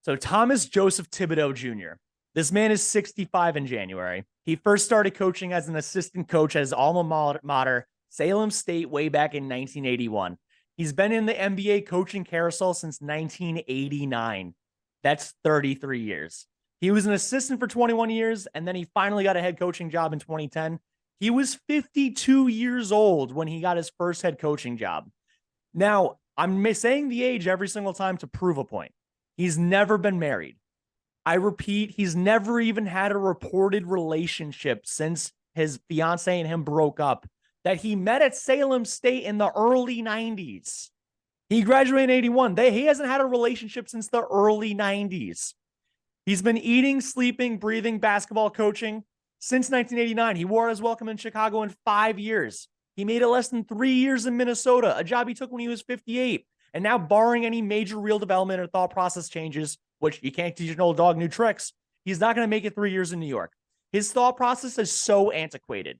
So Thomas Joseph Thibodeau Jr. This man is 65 in January. He first started coaching as an assistant coach at his alma mater, Salem State, way back in 1981. He's been in the NBA coaching carousel since 1989. That's 33 years. He was an assistant for 21 years, and then he finally got a head coaching job in 2010. He was 52 years old when he got his first head coaching job. Now, I'm saying the age every single time to prove a point. He's never been married. I repeat, he's never even had a reported relationship since his fiance and him broke up that he met at Salem State in the early 90s. He graduated in 81. He hasn't had a relationship since the early 90s. He's been eating, sleeping, breathing basketball coaching since 1989. He wore his welcome in Chicago in 5 years. He made it less than 3 years in Minnesota, a job he took when he was 58. And now, barring any major real development or thought process changes, which you can't teach an old dog new tricks, he's not going to make it 3 years in New York. His thought process is so antiquated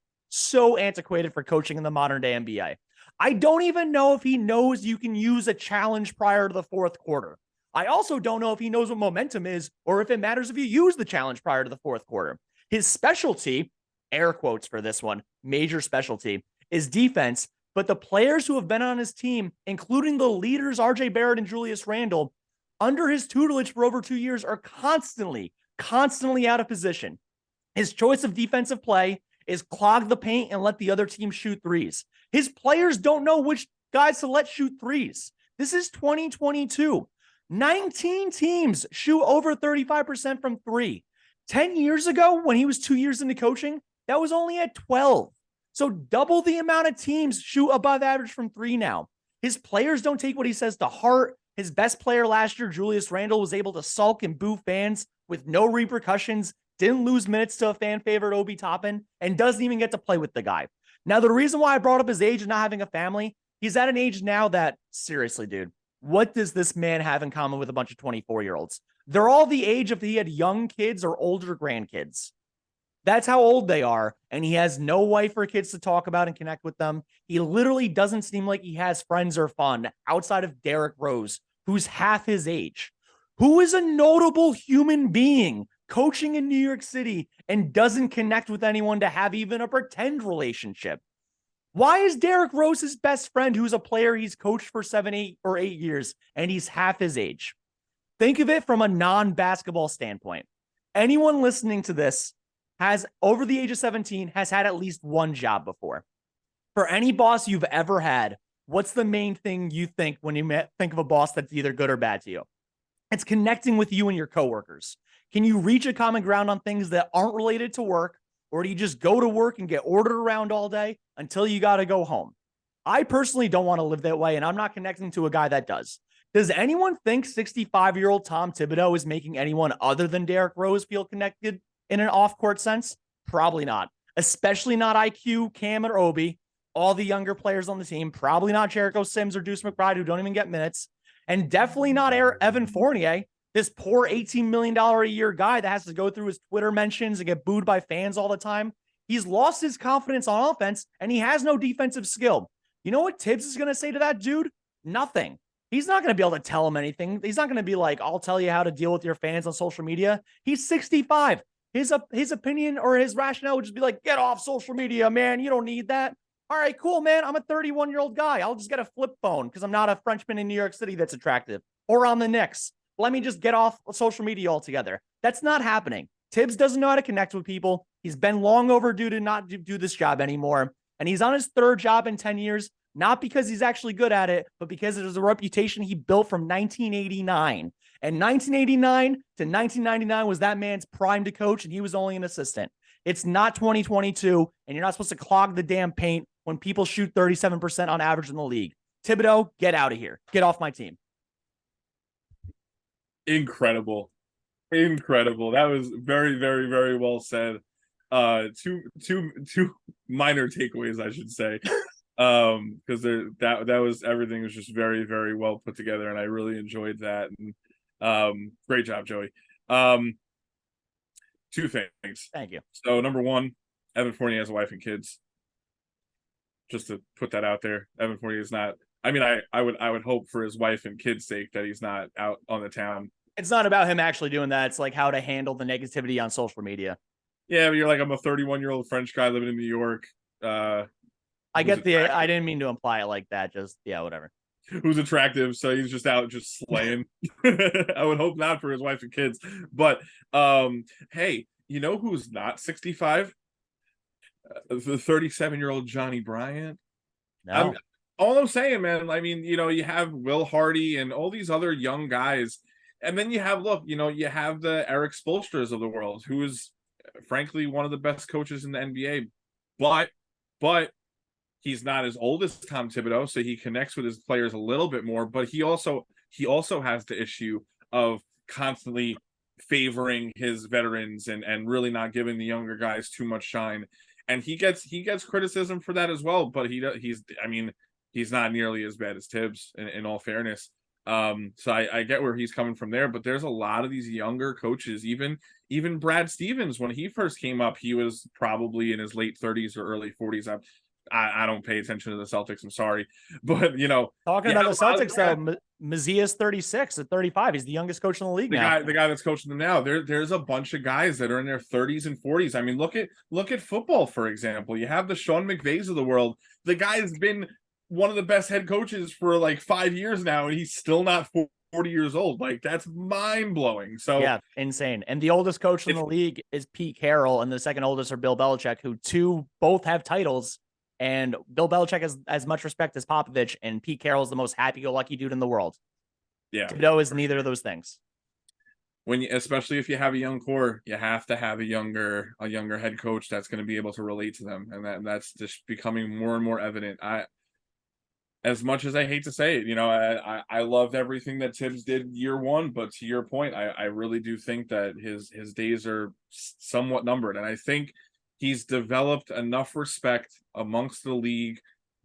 for coaching in the modern day NBA. I don't even know if he knows you can use a challenge prior to the fourth quarter. I also don't know if he knows what momentum is or if it matters if you use the challenge prior to the fourth quarter. His specialty, air quotes for this one, major specialty, is defense. But the players who have been on his team, including the leaders, RJ Barrett and Julius Randle, under his tutelage for over 2 years are constantly out of position. His choice of defensive play is clog the paint and let the other team shoot threes. His players don't know which guys to let shoot threes. This is 2022. 19 teams shoot over 35% from three. 10 years ago, when he was 2 years into coaching, that was only at 12. So double the amount of teams shoot above average from three now. His players don't take what he says to heart. His best player last year, Julius Randle, was able to sulk and boo fans with no repercussions, didn't lose minutes to a fan favorite Obi Toppin, and doesn't even get to play with the guy. Now, the reason why I brought up his age and not having a family, he's at an age now that, seriously, dude, what does this man have in common with a bunch of 24-year-olds? They're all the age if he had young kids or older grandkids. That's how old they are, and he has no wife or kids to talk about and connect with them. He literally doesn't seem like he has friends or fun outside of Derrick Rose, who's half his age, who is a notable human being coaching in New York City and doesn't connect with anyone to have even a pretend relationship. Why is Derrick Rose his best friend, who's a player he's coached for 7 or 8 years, and he's half his age? Think of it from a non-basketball standpoint. Anyone listening to this has, over the age of 17, has had at least one job before. For any boss you've ever had, what's the main thing you think when you think of a boss that's either good or bad to you? It's connecting with you and your coworkers. Can you reach a common ground on things that aren't related to work, or do you just go to work and get ordered around all day until you got to go home? I personally don't want to live that way, and I'm not connecting to a guy that does. Does anyone think 65-year-old Tom Thibodeau is making anyone other than Derrick Rose feel connected in an off-court sense? Probably not. Especially not IQ, Cam, or Obi. All the younger players on the team. Probably not Jericho Sims or Deuce McBride, who don't even get minutes. And definitely not Evan Fournier, this poor $18 million a year guy that has to go through his Twitter mentions and get booed by fans all the time. He's lost his confidence on offense, and he has no defensive skill. You know what Thibs is going to say to that dude? Nothing. He's not going to be able to tell him anything. He's not going to be like, I'll tell you how to deal with your fans on social media. He's 65. His opinion or his rationale would just be like, get off social media, man. You don't need that. All right, cool, man. I'm a 31-year-old guy. I'll just get a flip phone because I'm not a Frenchman in New York City that's attractive. Or on the Knicks. Let me just get off social media altogether. That's not happening. Thibs doesn't know how to connect with people. He's been long overdue to not do this job anymore. And he's on his third job in 10 years, not because he's actually good at it, but because it is a reputation he built from 1989. And 1989 to 1999 was that man's prime to coach, and he was only an assistant. It's not 2022, and you're not supposed to clog the damn paint when people shoot 37% on average in the league. Thibodeau, get out of here. Get off my team. Incredible. That was very, very, very well said. Two minor takeaways, I should say. Because that was, everything was just very, very well put together, and I really enjoyed that. And great job, Joey. Two things. Thank you. So number one, Evan Fournier has a wife and kids. Just to put that out there, Evan Fournier is not. I mean, I would hope for his wife and kids' sake that he's not out on the town It's not about him actually doing that. It's like how to handle the negativity on social media. Yeah, but you're like, I'm a 31-year-old French guy living in New York. I Who's get the. attractive. I didn't mean to imply it like that. Just yeah, whatever. Who's attractive, so he's just out just slaying. I would hope not for his wife and kids. But hey, you know who's not 65? The 37-year-old Johnny Bryant. I'm No, all I'm saying, man. I mean, you have Will Hardy and all these other young guys, and then you have you have the Eric Spoelstras of the world, who is frankly one of the best coaches in the NBA. But he's not as old as Tom Thibodeau, so he connects with his players a little bit more. But he also has the issue of constantly favoring his veterans and really not giving the younger guys too much shine. And he gets criticism for that as well. But he's not nearly as bad as Thibs in all fairness. So I get where he's coming from there, but there's a lot of these younger coaches, even Brad Stevens, when he first came up, he was probably in his late 30s or early 40s. I don't pay attention to the Celtics. I'm sorry, but talking you about have the a lot of Celtics though, Mazia's 36 at 35. He's the youngest coach in the league now. the guy that's coaching them now. There's a bunch of guys that are in their 30s and 40s. I mean, look at football, for example. You have the Sean McVays of the world. The guy's been one of the best head coaches for like 5 years now, and he's still not 40 years old. Like, that's mind blowing. So Yeah, insane. And the oldest coach in the league is Pete Carroll, and the second oldest are Bill Belichick, who both have titles. And Bill Belichick has as much respect as Popovich, and Pete Carroll is the most happy-go-lucky dude in the world. yeah, Thibodeau is neither of those things. especially if you have a young core, you have to have a younger head coach that's going to be able to relate to them, and that's just becoming more and more evident. As much as I hate to say it, I loved everything that Thibs did year one, but to your point, I really do think that his days are somewhat numbered, and I think he's developed enough respect amongst the league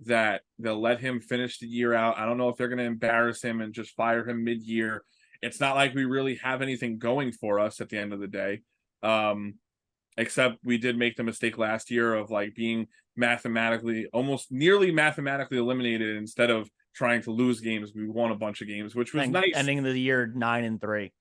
that they'll let him finish the year out. I don't know if they're going to embarrass him and just fire him mid-year. It's not like we really have anything going for us at the end of the day. Except we did make the mistake last year of like being almost nearly mathematically eliminated. Instead of trying to lose games, we won a bunch of games, which was nice. Ending the year 9-3.